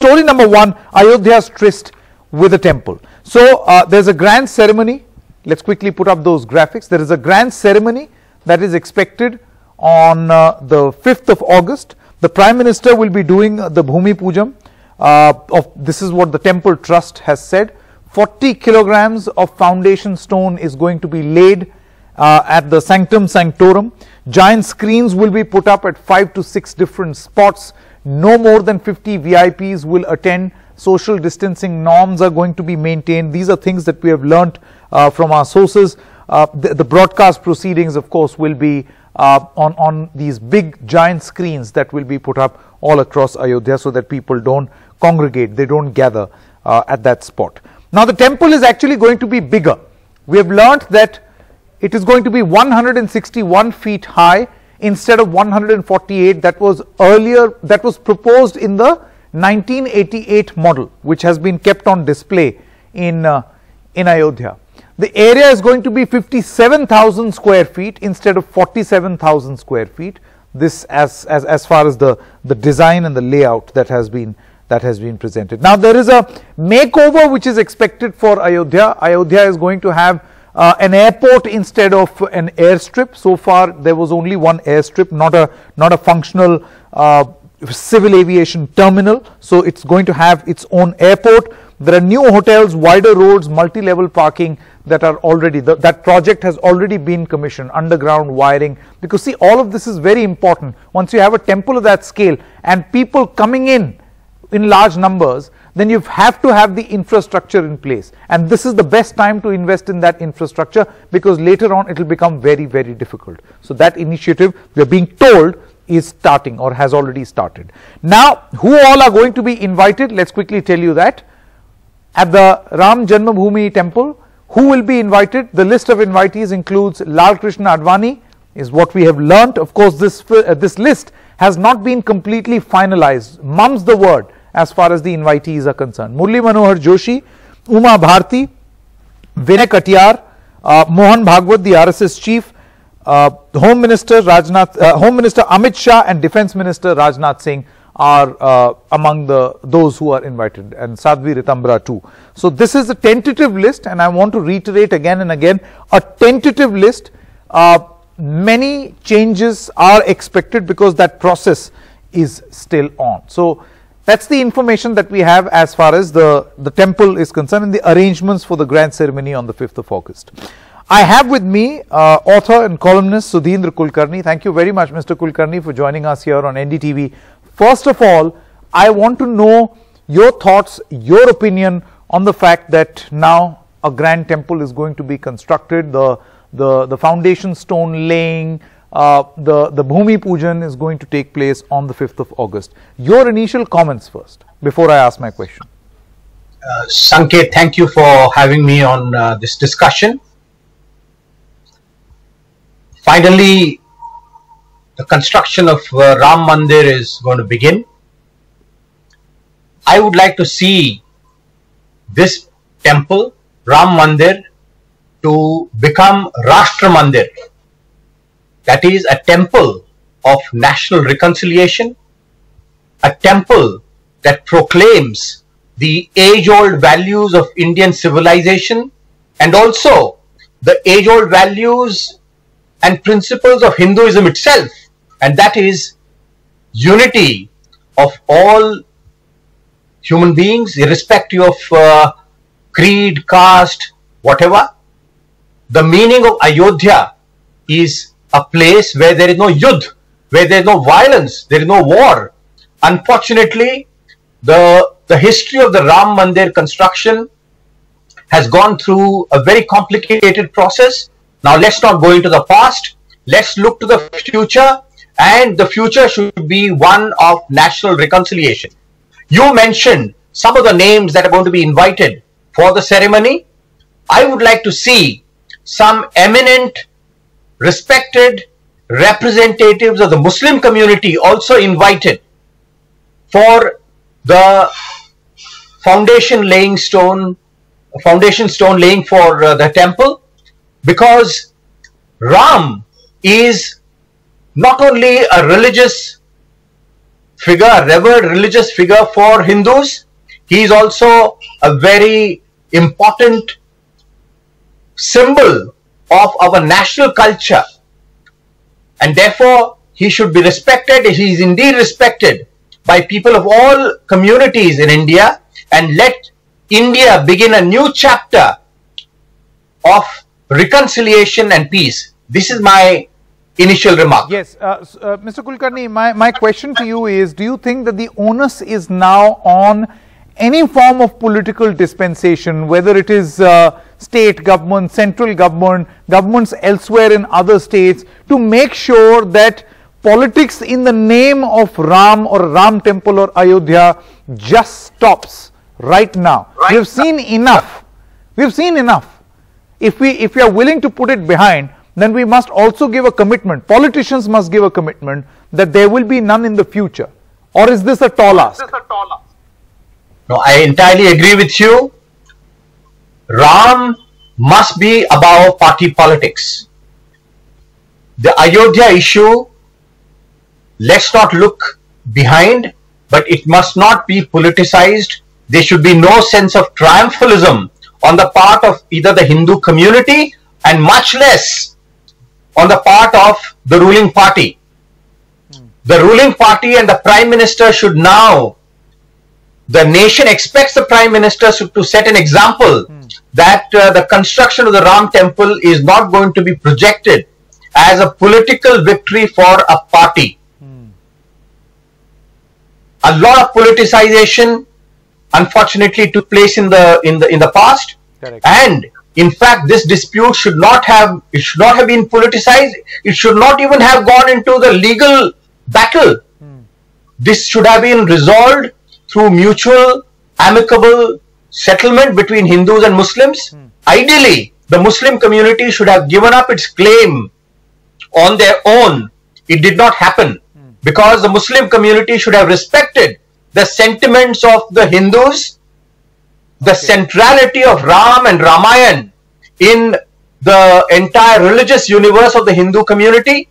story number one, Ayodhya's tryst with a temple. So there's a grand ceremony. Let's quickly put up those graphics. There is a grand ceremony that is expected on the 5th of August. The Prime Minister will be doing the Bhumi Pujam. This is what the temple trust has said. 40 kilograms of foundation stone is going to be laid at the Sanctum Sanctorum. Giant screens will be put up at 5 to 6 different spots. No more than 50 VIPs will attend. Social distancing norms are going to be maintained. These are things that we have learnt from our sources. The broadcast proceedings, of course, will be on these big giant screens that will be put up all across Ayodhya, so that people don't congregate, they don't gather at that spot. Now the temple is actually going to be bigger. We have learnt that it is going to be 161 feet high instead of 148 that was earlier, that was proposed in the 1988 model, which has been kept on display in Ayodhya. The area is going to be 57,000 square feet instead of 47,000 square feet. This as far as the design and the layout that has been presented. Now there is a makeover which is expected for Ayodhya. Ayodhya is going to have an airport instead of an airstrip. So far there was only one airstrip, not a functional civil aviation terminal. So it's going to have its own airport. There are new hotels, wider roads, multi-level parking that are already, that project has already been commissioned, underground wiring, because see, all of this is very important. Once you have a temple of that scale and people coming in large numbers, then you have to have the infrastructure in place, and this is the best time to invest in that infrastructure, because later on it will become very, very difficult. So that initiative, we are being told, is starting or has already started. Now who all are going to be invited? Let's quickly tell you that. At the Ram Janmabhoomi temple, who will be invited? The list of invitees includes Lal Krishna Advani, is what we have learnt. Of course, this list has not been completely finalized. Mum's the word as far as the invitees are concerned. Murli Manohar Joshi, Uma Bharti, Vinay Katiyar, Mohan Bhagwat, the RSS chief, Home Minister Amit Shah and Defence Minister Rajnath Singh are among those who are invited, and Sadhvi Ritambra too. So this is a tentative list, and I want to reiterate again and again, a tentative list. Many changes are expected because that process is still on. So that's the information that we have as far as the temple is concerned and the arrangements for the grand ceremony on the 5th of August. I have with me author and columnist Sudhindra Kulkarni. Thank you very much, Mr. Kulkarni, for joining us here on NDTV. First of all, I want to know your thoughts, your opinion on the fact that now a grand temple is going to be constructed, the foundation stone laying, the Bhumi Pujan is going to take place on the 5th of August. Your initial comments first, before I ask my question. Sanket, thank you for having me on this discussion. Finally, the construction of Ram Mandir is going to begin. I would like to see this temple, Ram Mandir, to become Rashtra Mandir. That is a temple of national reconciliation, a temple that proclaims the age-old values of Indian civilization and also the age-old values and principles of Hinduism itself, and that is unity of all human beings irrespective of creed, caste, whatever. The meaning of Ayodhya is a place where there is no yudh, where there is no violence, there is no war. Unfortunately, the history of the Ram Mandir construction has gone through a very complicated process. Now let's not go into the past, let's look to the future, and the future should be one of national reconciliation. You mentioned some of the names that are going to be invited for the ceremony. I would like to see some eminent, respected representatives of the Muslim community also invited for the foundation stone laying for the temple, because Ram is not only a religious figure, revered religious figure for Hindus. He is also a very important symbol of our national culture, and therefore he should be respected. He is indeed respected by people of all communities in India, and let India begin a new chapter of reconciliation and peace. This is my initial remark. Yes, Mr. Kulkarni, my question to you is, do you think that the onus is now on any form of political dispensation, whether it is state government, central government, governments elsewhere in other states, to make sure that politics in the name of Ram or Ram temple or Ayodhya just stops right now? We have seen enough. We have seen enough. If we are willing to put it behind, then we must also give a commitment. Politicians must give a commitment that there will be none in the future. Or is this a tall ask? No, I entirely agree with you. Ram must be above party politics. The Ayodhya issue, let's not look behind, but it must not be politicized. There should be no sense of triumphalism on the part of either the Hindu community and much less on the part of the ruling party. The ruling party and the Prime Minister should now, the nation expects the Prime Minister to set an example that the construction of the Ram temple is not going to be projected as a political victory for a party. A lot of politicization unfortunately took place in the past. Correct. And in fact, this dispute should not have been politicized. It should not even have gone into the legal battle. This should have been resolved through mutual, amicable settlement between Hindus and Muslims. Ideally, the Muslim community should have given up its claim on their own. It did not happen because the Muslim community should have respected the sentiments of the Hindus, the centrality of Ram and Ramayan in the entire religious universe of the Hindu community.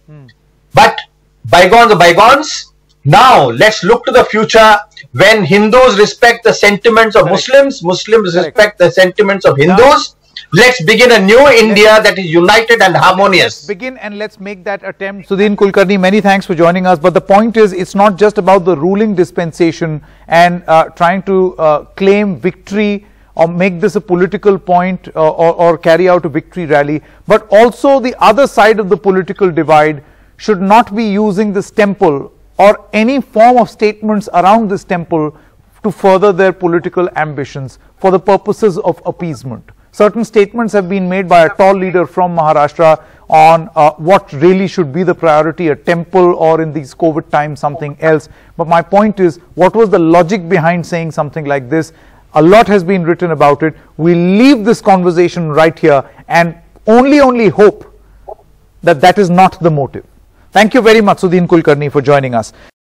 But bygones are bygones. Now let's look to the future when Hindus respect the sentiments of Muslims, Muslims respect the sentiments of Hindus. Let's begin a new India that is united and harmonious. Let's begin and let's make that attempt. Sudhin Kulkarni, many thanks for joining us. But the point is, it's not just about the ruling dispensation and trying to claim victory or make this a political point or carry out a victory rally, but also the other side of the political divide should not be using this temple or any form of statements around this temple to further their political ambitions for the purposes of appeasement. Certain statements have been made by a tall leader from Maharashtra on what really should be the priority, a temple or in these COVID times something else. But my point is, what was the logic behind saying something like this? A lot has been written about it. We'll leave this conversation right here and only hope that that is not the motive. Thank you very much, Sudhin Kulkarni, for joining us.